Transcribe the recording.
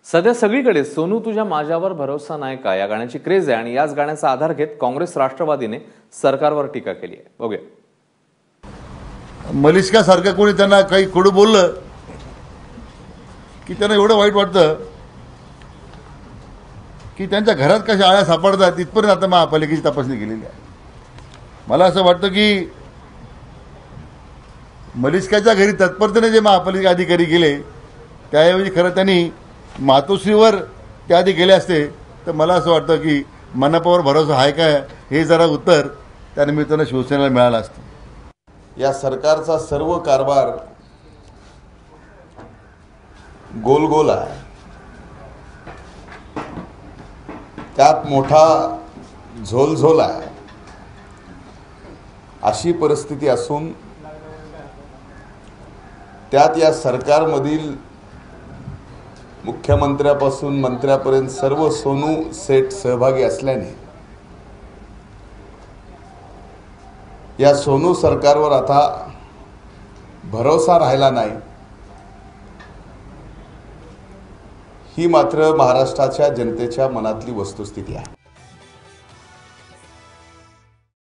सध्या सगळीकडे सोनू तुझ्या माझ्यावर भरोसा नाही का या गाण्याची क्रेज आहे आणि याच गाण्याचा आधार घेत काँग्रेस राष्ट्रवादीने सरकारवर टीका केली आहे. बघूया. मलिष्का सारखं कोणी त्यांना काही कडू बोललं की त्यांना एवढं वाईट वाटतं की त्यांच्या घरात कशा आळ्या सापडतात इथपर्यंत आता महापालिकेची तपासणी केलेली आहे. मला असं वाटतं की मलिष्काच्या घरी तत्परतेने जे महापालिका अधिकारी गेले त्याऐवजी खरं त्यांनी मातोश्रीवर त्या आधी गेले असते तर मला असं वाटतं की मनपावर भरोसा आहे काय हे जरा उत्तर त्यानिमित्तानं शिवसेनेला मिळालं असतं. या सरकारचा सर्व कारभार गोल आहे. त्यात मोठा झोल आहे. अशी परिस्थिती असून त्यात या सरकारमधील मुख्यमंत्र्यापासून मंत्र्यापर्यंत सर्व सोनू सेट सहभागी असल्याने या सोनू सरकारवर आता भरोसा राहिला नाही. ही मात्र महाराष्ट्राच्या जनतेच्या मनातली वस्तुस्थिती आहे.